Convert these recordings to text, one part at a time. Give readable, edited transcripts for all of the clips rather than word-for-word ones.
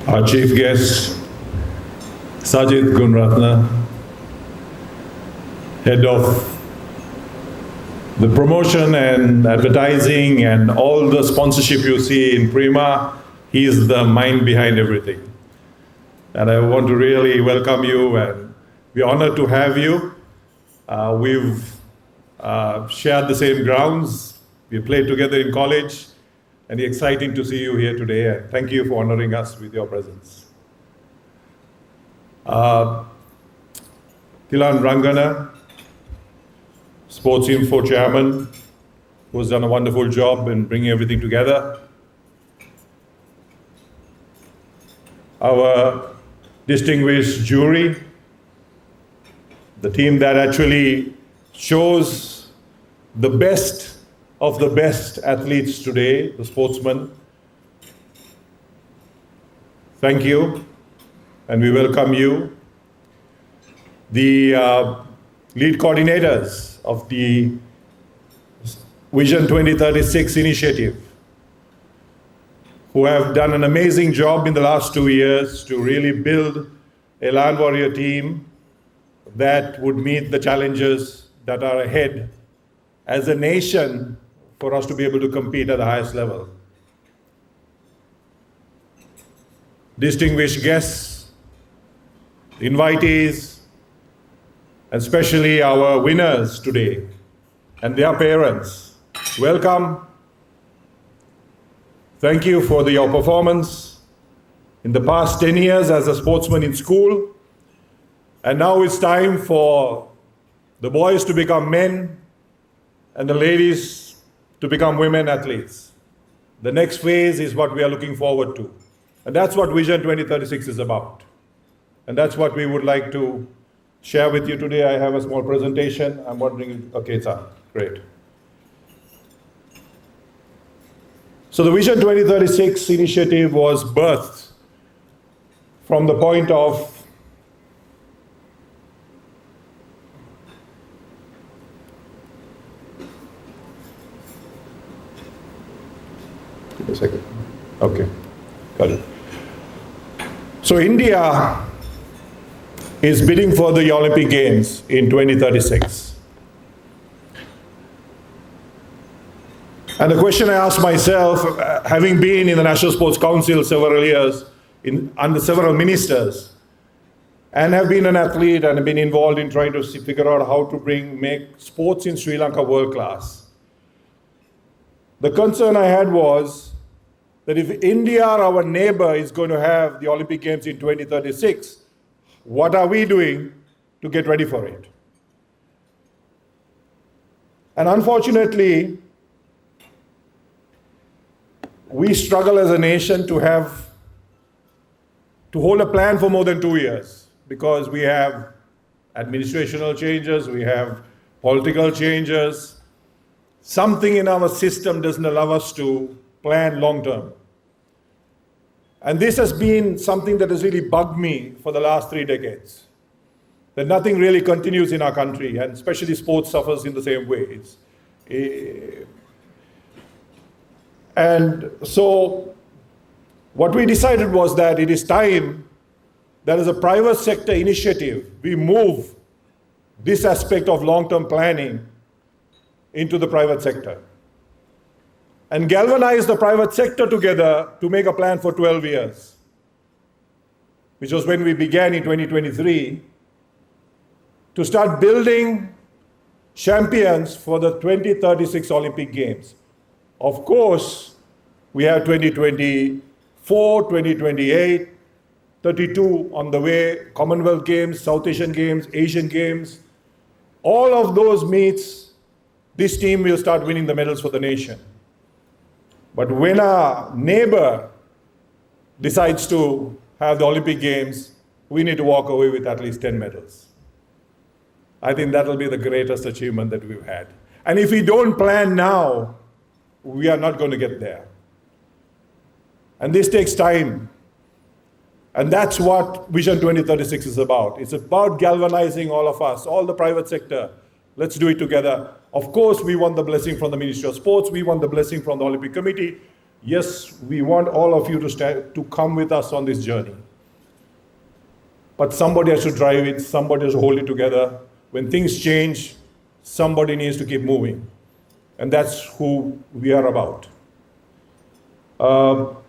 Our chief guest, Sajid Gunratna, head of the promotion and advertising and all the sponsorship you see in Prima. He is the mind behind everything. And I want to really welcome you, and we're honored to have you. We've shared the same grounds. We played together in college, and it's exciting to see you here today. And thank you for honoring us with your presence. Thilan Rangana, SPORTSINFO Chairman, who's done a wonderful job in bringing everything together. Our distinguished jury, the team that actually shows the best of the best athletes today, the sportsmen. Thank you, and we welcome you. The lead coordinators of the Vision 2036 initiative, who have done an amazing job in the last 2 years to really build a Land Warrior team that would meet the challenges that are ahead as a nation for us to be able to compete at the highest level. Distinguished guests, invitees, and especially our winners today and their parents, welcome. Thank you for your performance in the past 10 years as a sportsman in school. And now it's time for the boys to become men and the ladies to become women athletes. The next phase is what we are looking forward to. And that's what Vision 2036 is about. And that's what we would like to share with you today. I have a small presentation. I'm wondering, okay, it's on, great. So the Vision 2036 initiative was birthed from the point of give me a second. Okay, got it. So India is bidding for the Olympic Games in 2036. And the question I asked myself, having been in the National Sports Council several years, under several ministers, and have been an athlete and have been involved in trying to figure out how to make sports in Sri Lanka world class. The concern I had was that if India, our neighbor, is going to have the Olympic Games in 2036, what are we doing to get ready for it? And unfortunately, we struggle as a nation to hold a plan for more than 2 years, because we have administrational changes, we have political changes. Something in our system doesn't allow us to plan long term. And this has been something that has really bugged me for the last 3 decades. That nothing really continues in our country, and especially sports suffers in the same way. And so what we decided was that it is time that as a private sector initiative, we move this aspect of long-term planning into the private sector and galvanize the private sector together to make a plan for 12 years, which was when we began in 2023, to start building champions for the 2036 Olympic Games. Of course, we have 2024, 2028, 32 on the way, Commonwealth Games, South Asian Games, Asian Games. All of those meets, this team will start winning the medals for the nation. But when our neighbor decides to have the Olympic Games, we need to walk away with at least 10 medals. I think that'll be the greatest achievement that we've had. And if we don't plan now, we are not going to get there. And this takes time. And that's what Vision 2036 is about. It's about galvanizing all of us, all the private sector. Let's do it together. Of course, we want the blessing from the Ministry of Sports. We want the blessing from the Olympic Committee. yes, we want all of you to come with us on this journey. But somebody has to drive it, somebody has to hold it together. When things change, somebody needs to keep moving. And that's who we are about. So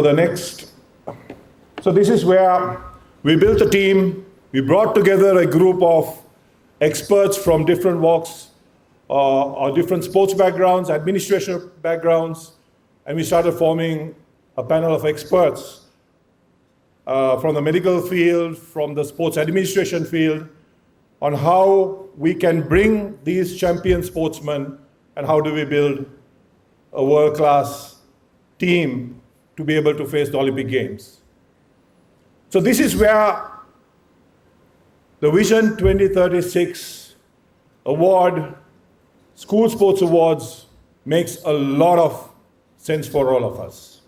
this is where we built a team. We brought together a group of experts from different walks, or different sports backgrounds, administration backgrounds, and we started forming a panel of experts from the medical field, from the sports administration field, on how we can bring these champion sportsmen and how do we build a world-class team to be able to face the Olympic Games. So this is where the Vision 2036 award, School Sports Awards, makes a lot of sense for all of us.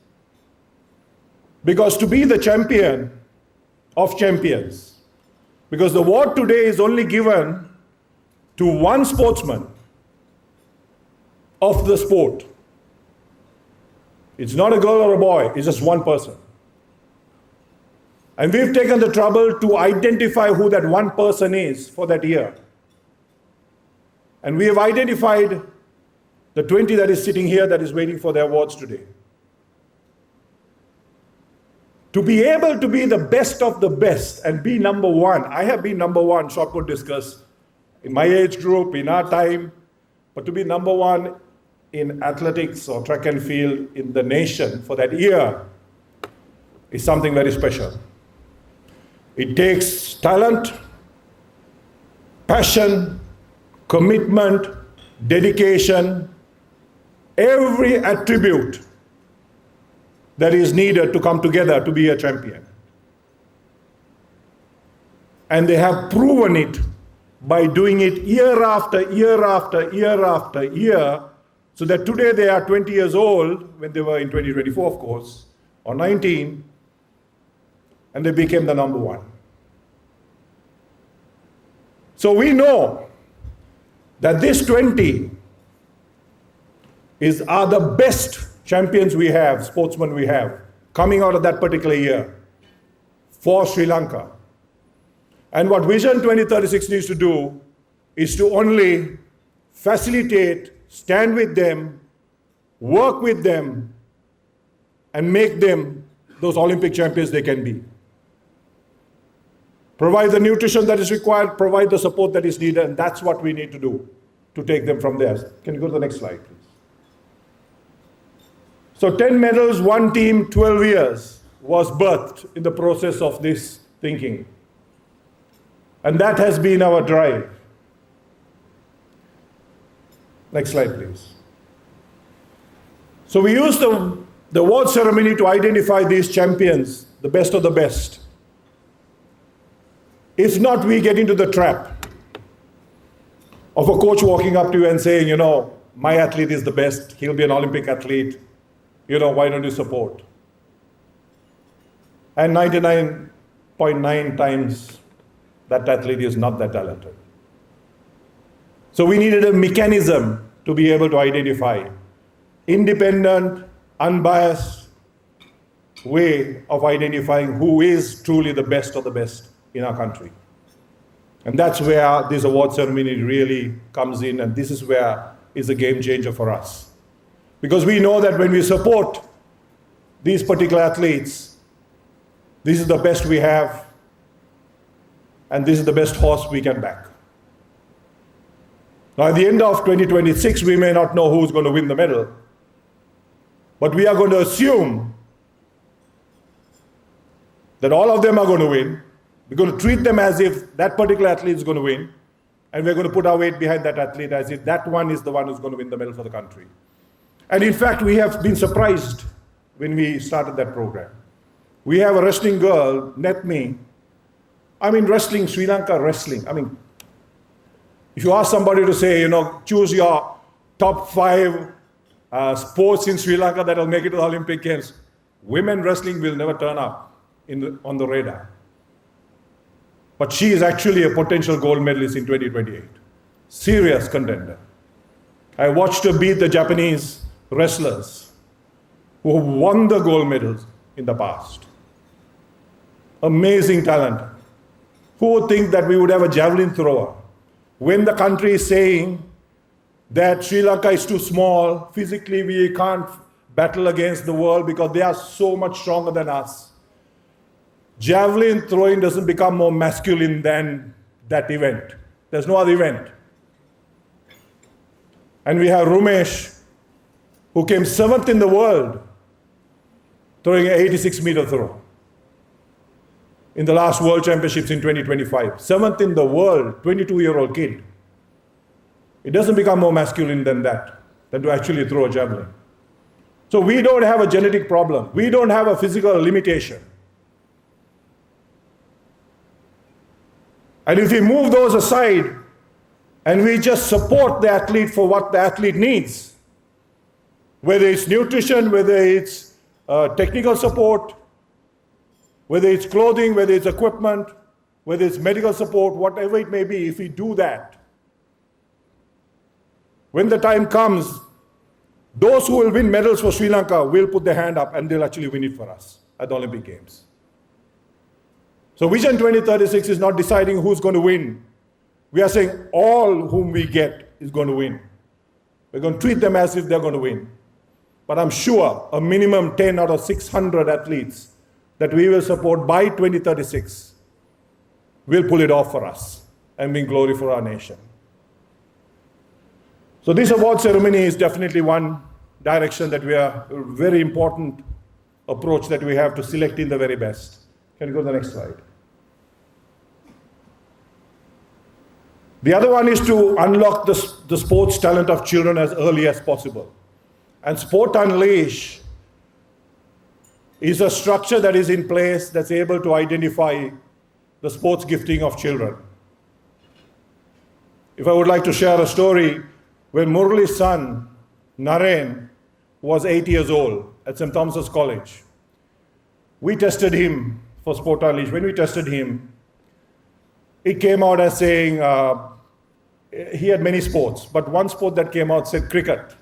Because to be the champion of champions, because the award today is only given to one sportsman of the sport. It's not a girl or a boy, it's just one person. And we've taken the trouble to identify who that one person is for that year. And we have identified the 20 that is sitting here that is waiting for their awards today. To be able to be the best of the best and be number one. I have been number one shot put discus in my age group, in our time, but to be number one in athletics or track and field in the nation for that year is something very special. It takes talent, passion, commitment, dedication, every attribute that is needed to come together to be a champion. And they have proven it by doing it year after year after year after year, so that today they are 20 years old, when they were in 2024, of course, or 19, and they became the number one. So we know that this 20 are the best champions we have, sportsmen we have, coming out of that particular year for Sri Lanka. And what Vision 2036 needs to do is to only facilitate, stand with them, work with them, and make them those Olympic champions they can be. Provide the nutrition that is required, provide the support that is needed, and that's what we need to do to take them from there. Can you go to the next slide, please? So 10 medals, one team, 12 years was birthed in the process of this thinking. And that has been our drive. Next slide, please. So we used the award ceremony to identify these champions, the best of the best. If not, we get into the trap of a coach walking up to you and saying, you know, my athlete is the best, he'll be an Olympic athlete, you know, why don't you support? And 99.9 times that athlete is not that talented. So we needed a mechanism to be able to identify independent, unbiased way of identifying who is truly the best of the best in our country. And that's where this award ceremony really comes in, and this is where it's a game changer for us. Because we know that when we support these particular athletes, this is the best we have, and this is the best horse we can back. Now, at the end of 2026, we may not know who's going to win the medal, but we are going to assume that all of them are going to win. We're going to treat them as if that particular athlete is going to win, and we're going to put our weight behind that athlete as if that one is the one who's going to win the medal for the country. And in fact, we have been surprised when we started that program. We have a wrestling girl, Netmi. Wrestling, Sri Lanka wrestling. If you ask somebody to say, choose your top 5 sports in Sri Lanka that will make it to the Olympic Games, women wrestling will never turn up on the radar. But she is actually a potential gold medalist in 2028. Serious contender. I watched her beat the Japanese wrestlers who won the gold medals in the past. Amazing talent. Who would think that we would have a javelin thrower when the country is saying that Sri Lanka is too small, physically we can't battle against the world because they are so much stronger than us. Javelin throwing doesn't become more masculine than that event. There's no other event. And we have Rumesh, who came 7th in the world, throwing an 86-meter throw in the last World Championships in 2025. 7th in the world, 22-year-old kid. It doesn't become more masculine than that, than to actually throw a javelin. So we don't have a genetic problem. We don't have a physical limitation. And if we move those aside and we just support the athlete for what the athlete needs, whether it's nutrition, whether it's technical support, whether it's clothing, whether it's equipment, whether it's medical support, whatever it may be, if we do that, when the time comes, those who will win medals for Sri Lanka will put their hand up and they'll actually win it for us at the Olympic Games. So Vision 2036 is not deciding who's going to win. We are saying all whom we get is going to win. We're going to treat them as if they're going to win. But I'm sure a minimum 10 out of 600 athletes that we will support by 2036 will pull it off for us and bring glory for our nation. So this award ceremony is definitely one direction that we are, a very important approach that we have to select in the very best. Can you go to the next slide? The other one is to unlock the sports talent of children as early as possible. And Sport Unleash is a structure that is in place that's able to identify the sports gifting of children. If I would like to share a story, when Murali's son, Naren, was 8 years old at St. Thomas's College, we tested him for Sport Unleash. When we tested him, it came out as saying he had many sports, but one sport that came out said cricket.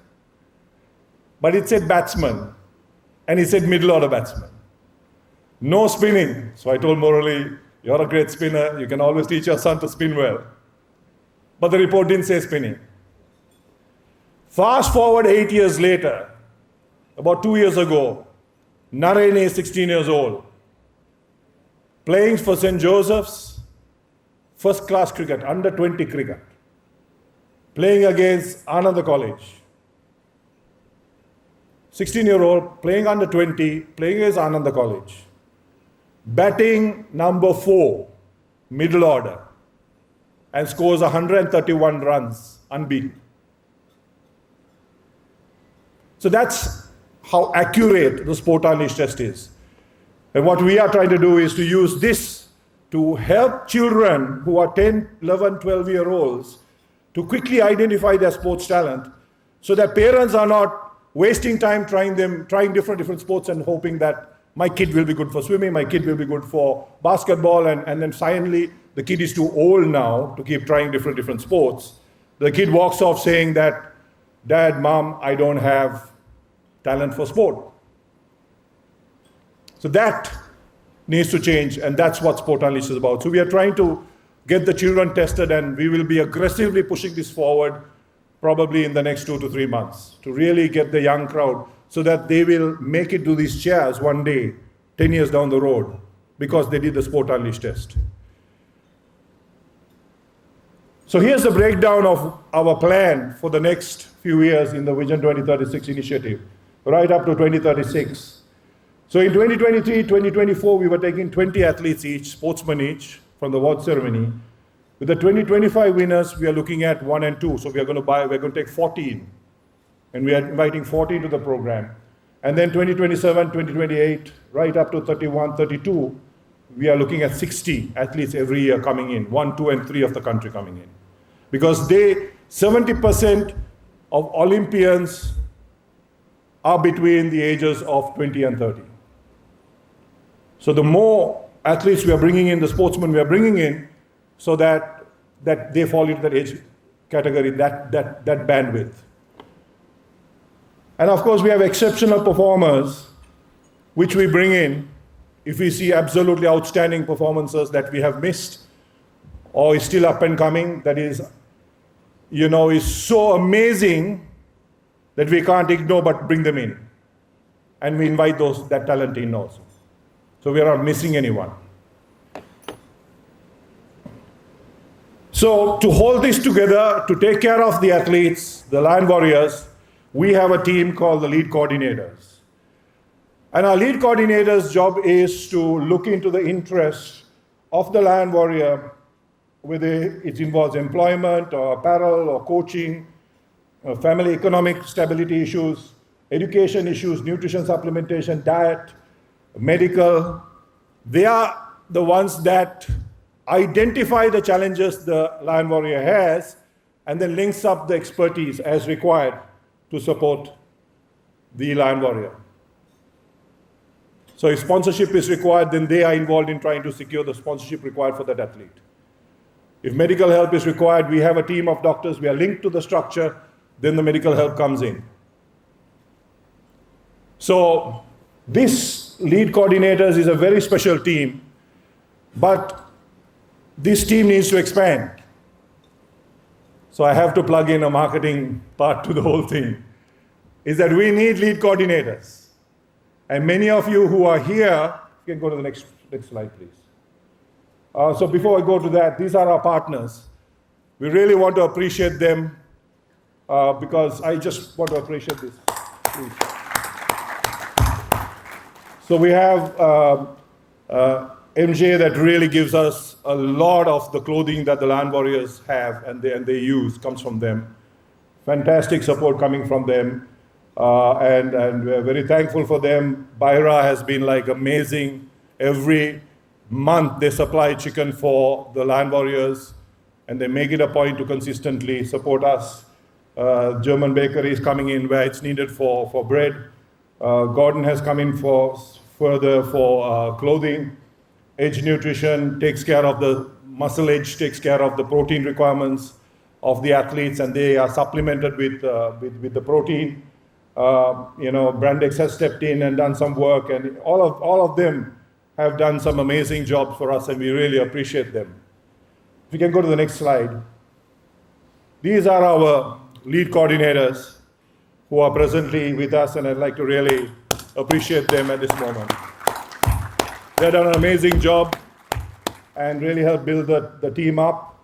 But it said batsman, and it said middle order batsman. No spinning. So I told Murali, you're a great spinner, you can always teach your son to spin well. But the report didn't say spinning. Fast forward 8 years later, about 2 years ago, Naren is 16 years old, playing for St. Joseph's, first class cricket, under 20 cricket, playing against Ananda College. 16-year-old, playing under 20, playing against Ananda College. Batting number 4, middle order, and scores 131 runs, unbeaten. So that's how accurate the Sport Unleash test is. And what we are trying to do is to use this to help children who are 10, 11, 12-year-olds to quickly identify their sports talent so that parents are not wasting time trying different sports and hoping that my kid will be good for swimming, my kid will be good for basketball, and then finally the kid is too old now to keep trying different sports. The kid walks off saying that, Dad, Mom, I don't have talent for sport. So that needs to change, and that's what Sport Unleash is about. So we are trying to get the children tested, and we will be aggressively pushing this forward probably in the next 2 to 3 months to really get the young crowd so that they will make it to these chairs one day, 10 years down the road, because they did the Sport Unleash test. So here's the breakdown of our plan for the next few years in the Vision 2036 initiative, right up to 2036. So in 2023, 2024, we were taking 20 athletes each, sportsmen each, from the award ceremony. With the 2025 winners, we are looking at 1 and 2. So we're going to take 14. And we are inviting 14 to the program. And then 2027, 2028, right up to 31, 32, we are looking at 60 athletes every year coming in, 1, 2, and 3 of the country coming in. Because 70% of Olympians are between the ages of 20 and 30. So the more athletes we are bringing in, the sportsmen we are bringing in, so that they fall into that age category, that bandwidth. And of course, we have exceptional performers, which we bring in if we see absolutely outstanding performances that we have missed or is still up and coming, that is so amazing that we can't ignore but bring them in. And we invite that talent in also. So we are not missing anyone. So to hold this together, to take care of the athletes, the Lion Warriors, we have a team called the lead coordinators. And our lead coordinator's job is to look into the interests of the Lion Warrior, whether it involves employment or apparel or coaching, family economic stability issues, education issues, nutrition supplementation, diet, medical. They are the ones that identify the challenges the Lion Warrior has and then links up the expertise as required to support the Lion Warrior. So if sponsorship is required, then they are involved in trying to secure the sponsorship required for that athlete. If medical help is required, we have a team of doctors, we are linked to the structure, then the medical help comes in. So this lead coordinators is a very special team, but this team needs to expand. So I have to plug in a marketing part to the whole thing, is that we need lead coordinators. And many of you who are here, you can go to the next slide, please. So before I go to that, these are our partners. We really want to appreciate them because I just want to appreciate this, please. So we have MJ that really gives us a lot of the clothing that the Lion Warriors have and they use, comes from them. Fantastic support coming from them. And we're very thankful for them. Byra has been like amazing. Every month they supply chicken for the Lion Warriors and they make it a point to consistently support us. German bakery is coming in where it's needed for bread. Gordon has come in for clothing. Edge Nutrition takes care of the muscle edge, takes care of the protein requirements of the athletes, and they are supplemented with the protein. Brandex has stepped in and done some work, and all of them have done some amazing jobs for us, and we really appreciate them. If you can go to the next slide. These are our lead coordinators who are presently with us, and I'd like to really appreciate them at this moment. They've done an amazing job and really helped build the team up,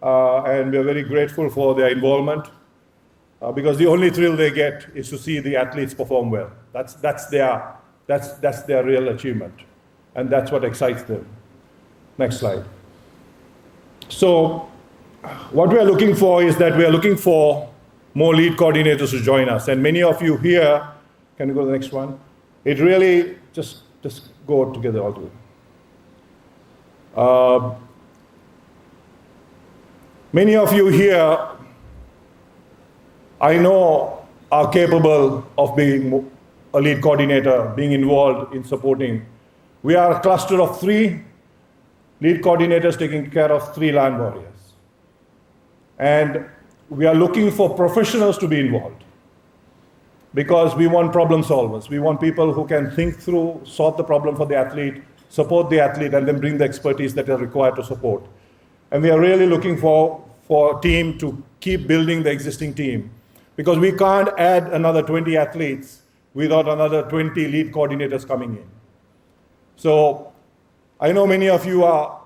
and we're very grateful for their involvement because the only thrill they get is to see the athletes perform well. That's their real achievement, and that's what excites them. Next slide. So what we are looking for is that we are looking for more lead coordinators to join us, and many of you here, can you go to the next one? It really just go together all together. Many of you here, I know, are capable of being a lead coordinator, being involved in supporting. We are a cluster of 3 lead coordinators taking care of 3 Lion Warriors. And we are looking for professionals to be involved because we want problem solvers. We want people who can think through, solve the problem for the athlete, support the athlete, and then bring the expertise that are required to support. And we are really looking for a team to keep building the existing team because we can't add another 20 athletes without another 20 lead coordinators coming in. So I know many of you are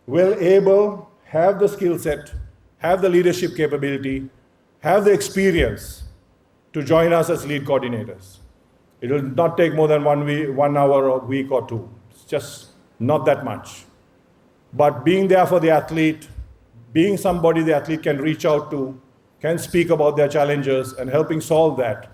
well able, have the skill set, have the leadership capability, have the experience to join us as lead coordinators. It will not take more than 1 hour a week or 2. It's just not that much. But being there for the athlete, being somebody the athlete can reach out to, can speak about their challenges and helping solve that,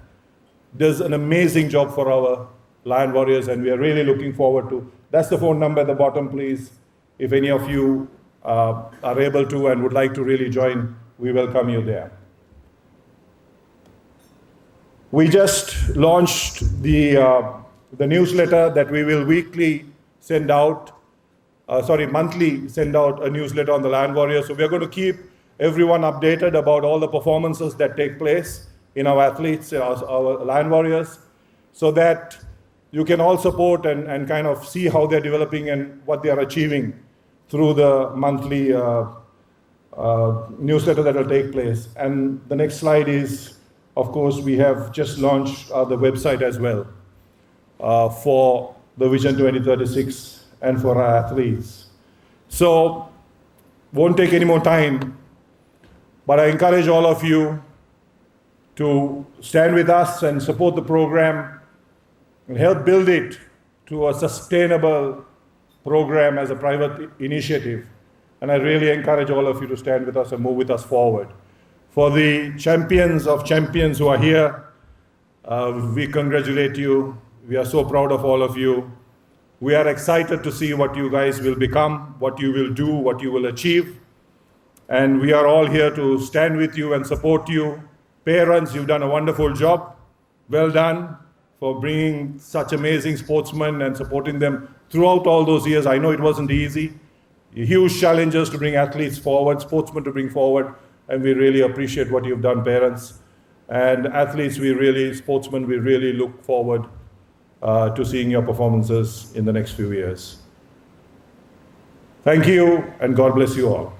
does an amazing job for our Lion Warriors, and we are really looking forward to. That's the phone number at the bottom, please. If any of you are able to and would like to really join, we welcome you there. We just launched the newsletter that we will monthly send out a newsletter on the Lion Warriors. So we're going to keep everyone updated about all the performances that take place in our athletes, our Lion Warriors, so that you can all support and kind of see how they're developing and what they are achieving through the monthly newsletter that will take place. And the next slide is, of course, we have just launched the website as well for the Vision 2036 and for our athletes. So, won't take any more time, but I encourage all of you to stand with us and support the program and help build it to a sustainable program as a private initiative. And I really encourage all of you to stand with us and move with us forward. For the champions of champions who are here, we congratulate you. We are so proud of all of you. We are excited to see what you guys will become, what you will do, what you will achieve. And we are all here to stand with you and support you. Parents, you've done a wonderful job. Well done for bringing such amazing sportsmen and supporting them throughout all those years. I know it wasn't easy. Huge challenges to bring athletes forward, sportsmen to bring forward, and we really appreciate what you've done, parents. And athletes, sportsmen, we really look forward to seeing your performances in the next few years. Thank you, and God bless you all.